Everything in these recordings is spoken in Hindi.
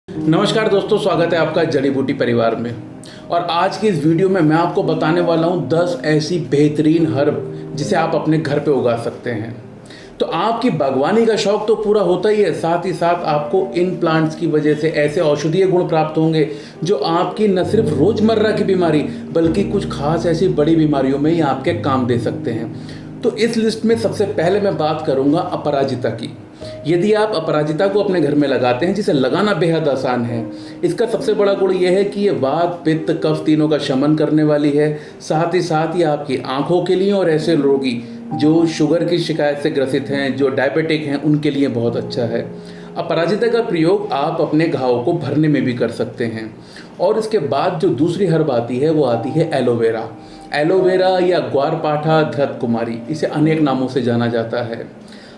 नमस्कार दोस्तों, स्वागत है आपका जड़ी बूटी परिवार में। और आज की इस वीडियो में मैं आपको बताने वाला हूं 10 ऐसी बेहतरीन हर्ब जिसे आप अपने घर पे उगा सकते हैं। तो आपकी बागवानी का शौक तो पूरा होता ही है, साथ ही साथ आपको इन प्लांट्स की वजह से ऐसे औषधीय गुण प्राप्त होंगे जो आपकी न सिर्फ रोजमर्रा की बीमारी बल्कि कुछ खास ऐसी बड़ी बीमारियों में ही आपके काम दे सकते हैं। तो इस लिस्ट में सबसे पहले मैं बात करूंगा अपराजिता की। यदि आप अपराजिता को अपने घर में लगाते हैं, जिसे लगाना बेहद आसान है, इसका सबसे बड़ा गुण यह है कि ये वात पित्त कफ तीनों का शमन करने वाली है। साथ ही साथ ये आपकी आंखों के लिए और ऐसे रोगी जो शुगर की शिकायत से ग्रसित हैं, जो डायबिटिक हैं, उनके लिए बहुत अच्छा है। अपराजिता का प्रयोग आप अपने घाव को भरने में भी कर सकते हैं। और इसके बाद जो दूसरी हर्ब आती है वो आती है एलोवेरा। एलोवेरा या ग्वारपाठा धृत कुमारी, इसे अनेक नामों से जाना जाता है।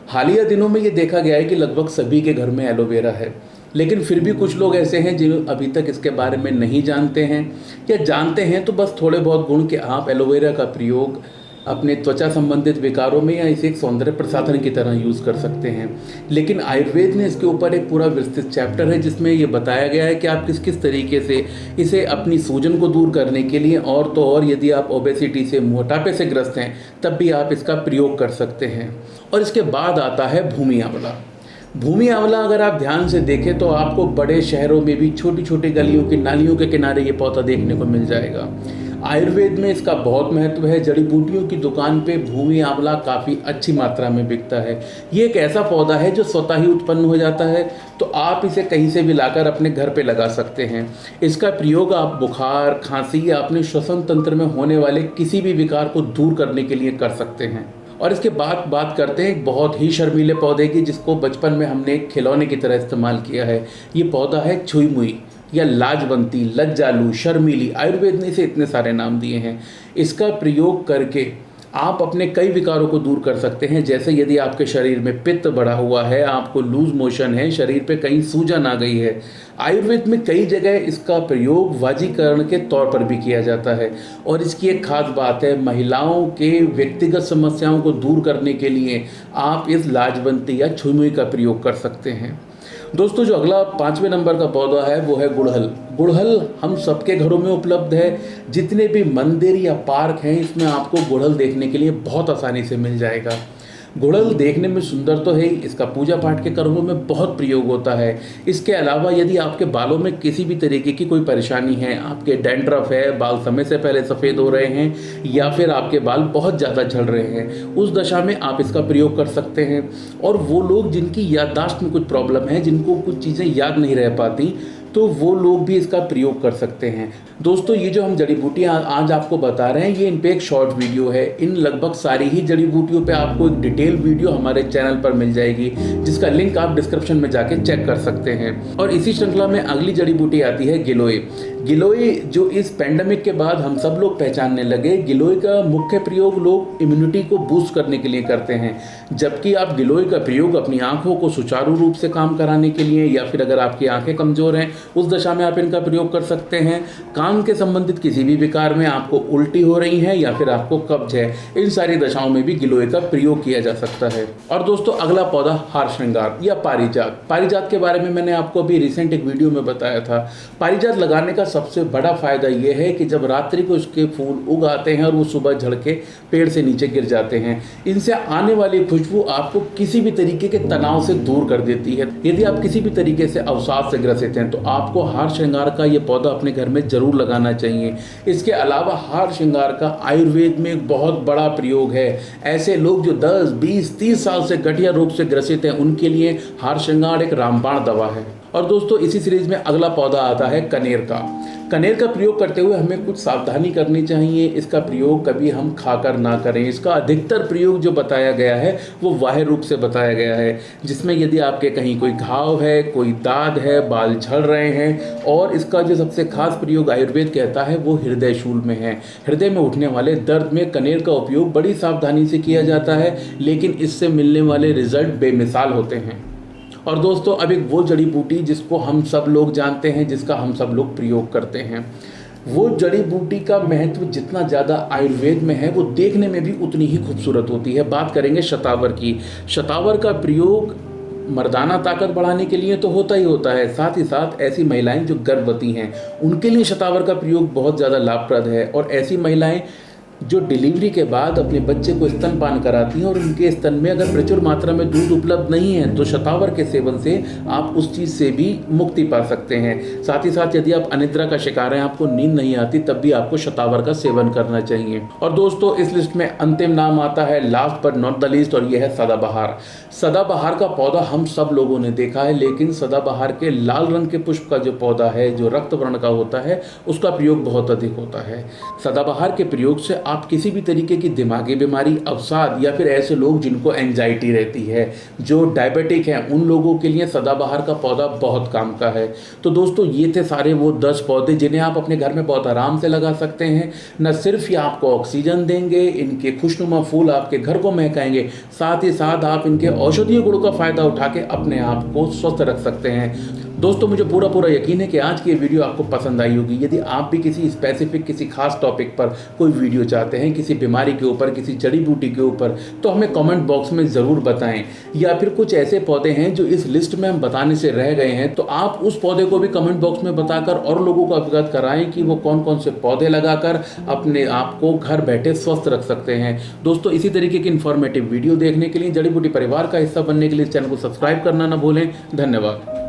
हालिया दिनों में ये देखा गया है कि लगभग सभी के घर में एलोवेरा है, लेकिन फिर भी कुछ लोग ऐसे हैं जो अभी तक इसके बारे में नहीं जानते हैं, या जानते हैं तो बस थोड़े बहुत गुण कि आप एलोवेरा का प्रयोग अपने त्वचा संबंधित विकारों में या इसे एक सौंदर्य प्रसाधन की तरह यूज़ कर सकते हैं। लेकिन आयुर्वेद ने इसके ऊपर एक पूरा विस्तृत चैप्टर है जिसमें ये बताया गया है कि आप किस किस तरीके से इसे अपनी सूजन को दूर करने के लिए, और तो और यदि आप ओबेसिटी से, मोटापे से ग्रस्त हैं, तब भी आप इसका प्रयोग कर सकते हैं। और इसके बाद आता है भूमि आंवला। भूमि आंवला अगर आप ध्यान से देखें तो आपको बड़े शहरों में भी छोटी छोटी गलियों की नालियों के किनारे ये पौधा देखने को मिल जाएगा। आयुर्वेद में इसका बहुत महत्व है। जड़ी बूटियों की दुकान पे भूमि आंवला काफ़ी अच्छी मात्रा में बिकता है। ये एक ऐसा पौधा है जो स्वतः ही उत्पन्न हो जाता है, तो आप इसे कहीं से भी लाकर अपने घर पे लगा सकते हैं। इसका प्रयोग आप बुखार, खांसी या अपने श्वसन तंत्र में होने वाले किसी भी विकार को दूर करने के लिए कर सकते हैं। और इसके बाद बात करते हैं एक बहुत ही शर्मीले पौधे की, जिसको बचपन में हमने एक खिलौने की तरह इस्तेमाल किया है। ये पौधा है छुई मुई या लाजवंती, लज्जालू, शर्मीली, आयुर्वेद ने इसे इतने सारे नाम दिए हैं। इसका प्रयोग करके आप अपने कई विकारों को दूर कर सकते हैं। जैसे यदि आपके शरीर में पित्त बढ़ा हुआ है, आपको लूज मोशन है, शरीर पे कहीं सूजन आ गई है, आयुर्वेद में कई जगह इसका प्रयोग वाजीकरण के तौर पर भी किया जाता है। और इसकी एक खास बात है, महिलाओं के व्यक्तिगत समस्याओं को दूर करने के लिए आप इस लाजवंती या छुई का प्रयोग कर सकते हैं। दोस्तों, जो अगला 5वें नंबर का पौधा है वो है गुड़हल। गुड़हल हम सबके घरों में उपलब्ध है। जितने भी मंदिर या पार्क हैं, इसमें आपको गुड़हल देखने के लिए बहुत आसानी से मिल जाएगा। गुड़हल देखने में सुंदर तो है ही, इसका पूजा पाठ के कर्मों में बहुत प्रयोग होता है। इसके अलावा यदि आपके बालों में किसी भी तरीके की कोई परेशानी है, आपके डैंड्रफ है, बाल समय से पहले सफ़ेद हो रहे हैं, या फिर आपके बाल बहुत ज़्यादा झड़ रहे हैं, उस दशा में आप इसका प्रयोग कर सकते हैं। और वो लोग जिनकी याददाश्त में कुछ प्रॉब्लम है, जिनको कुछ चीज़ें याद नहीं रह पाती, तो वो लोग भी इसका प्रयोग कर सकते हैं। दोस्तों, ये जो हम जड़ी बूटियाँ आज आपको बता रहे हैं, ये इन पे एक शॉर्ट वीडियो है। इन लगभग सारी ही जड़ी बूटियों पे आपको एक डिटेल वीडियो हमारे चैनल पर मिल जाएगी, जिसका लिंक आप डिस्क्रिप्शन में जाके चेक कर सकते हैं। और इसी श्रृंखला में अगली जड़ी बूटी आती है गिलोय। गिलोय जो इस पैंडेमिक के बाद हम सब लोग पहचानने लगे। गिलोय का मुख्य प्रयोग लोग इम्यूनिटी को बूस्ट करने के लिए करते हैं, जबकि आप गिलोय का प्रयोग अपनी आंखों को सुचारू रूप से काम कराने के लिए, या फिर अगर आपकी आंखें कमज़ोर हैं उस दशा में आप इनका प्रयोग कर सकते हैं। कान के संबंधित किसी भी विकार में, आपको उल्टी हो रही है या फिर आपको कब्ज है, इन सारी दशाओं में भी गिलोय का प्रयोग किया जा सकता है। और दोस्तों, अगला पौधा हार श्रृंगार या पारिजात। पारिजात के बारे में मैंने आपको अभी रिसेंट एक वीडियो में बताया था। पारिजात लगाने का सबसे बड़ा फायदा यह है कि जब रात्रि को इसके फूल उग आते हैं और वो सुबह झड़ के पेड़ से नीचे गिर जाते हैं, इनसे आने वाली खुशबू आपको किसी भी तरीके के तनाव से दूर कर देती है। यदि आप किसी भी तरीके से अवसाद से ग्रसित हैं तो आपको हार श्रृंगार का ये पौधा अपने घर में जरूर लगाना चाहिए। इसके अलावा हार श्रृंगार का आयुर्वेद में एक बहुत बड़ा प्रयोग है। ऐसे लोग जो 10, 20, 30 साल से गठिया रोग से ग्रसित हैं, उनके लिए हार श्रृंगार एक रामबाण दवा है। और दोस्तों, इसी सीरीज में अगला पौधा आता है कनेर का। कनेर का प्रयोग करते हुए हमें कुछ सावधानी करनी चाहिए। इसका प्रयोग कभी हम खाकर ना करें। इसका अधिकतर प्रयोग जो बताया गया है वो बाह्य रूप से बताया गया है, जिसमें यदि आपके कहीं कोई घाव है, कोई दाग है, बाल झड़ रहे हैं। और इसका जो सबसे खास प्रयोग आयुर्वेद कहता है वो हृदय शूल में है। हृदय में उठने वाले दर्द में कनेर का उपयोग बड़ी सावधानी से किया जाता है, लेकिन इससे मिलने वाले रिजल्ट बेमिसाल होते हैं। और दोस्तों, अब एक वो जड़ी बूटी जिसको हम सब लोग जानते हैं, जिसका हम सब लोग प्रयोग करते हैं, वो जड़ी बूटी का महत्व जितना ज़्यादा आयुर्वेद में है, वो देखने में भी उतनी ही खूबसूरत होती है। बात करेंगे शतावर की। शतावर का प्रयोग मर्दाना ताकत बढ़ाने के लिए तो होता ही होता है, साथ ही साथ ऐसी महिलाएं जो गर्भवती हैं उनके लिए शतावर का प्रयोग बहुत ज़्यादा लाभप्रद है। और ऐसी महिलाएं जो डिलीवरी के बाद अपने बच्चे को स्तनपान कराती हैं और उनके स्तन में अगर प्रचुर मात्रा में दूध उपलब्ध नहीं है तो शतावर के सेवन से आप उस चीज़ से भी मुक्ति पा सकते हैं। साथ ही साथ यदि आप अनिद्रा का शिकार हैं, आपको नींद नहीं आती, तब भी आपको शतावर का सेवन करना चाहिए। और दोस्तों इस लिस्ट में अंतिम नाम आता है, last but not the least, और यह है सदाबहार। सदाबहार का पौधा हम सब लोगों ने देखा है, लेकिन सदाबहार के लाल रंग के पुष्प का जो पौधा है, जो रक्त वर्ण का होता है, उसका प्रयोग बहुत अधिक होता है। सदाबहार के प्रयोग से आप किसी भी तरीके की दिमागी बीमारी, अवसाद, या फिर ऐसे लोग जिनको एंजाइटी रहती है, जो डायबिटिक हैं, उन लोगों के लिए सदाबहार का पौधा बहुत काम का है। तो दोस्तों ये थे सारे वो 10 पौधे जिन्हें आप अपने घर में बहुत आराम से लगा सकते हैं। न सिर्फ ये आपको ऑक्सीजन देंगे, इनके खुशनुमा फूल आपके घर को महकाएंगे, साथ ही साथ आप इनके औषधीय गुणों का फायदा उठा के अपने आप को स्वस्थ रख सकते हैं। दोस्तों मुझे पूरा यकीन है कि आज की ये वीडियो आपको पसंद आई होगी। यदि आप भी किसी स्पेसिफिक, किसी खास टॉपिक पर कोई वीडियो चाहते हैं, किसी बीमारी के ऊपर, किसी जड़ी बूटी के ऊपर, तो हमें कमेंट बॉक्स में ज़रूर बताएं। या फिर कुछ ऐसे पौधे हैं जो इस लिस्ट में हम बताने से रह गए हैं, तो आप उस पौधे को भी कमेंट बॉक्स में बताकर और लोगों को अवगत कराएं कि वो कौन कौन से पौधे लगाकर अपने आप को घर बैठे स्वस्थ रख सकते हैं। दोस्तों इसी तरीके की इन्फॉर्मेटिव वीडियो देखने के लिए, जड़ी बूटी परिवार का हिस्सा बनने के लिए चैनल को सब्सक्राइब करना ना भूलें। धन्यवाद।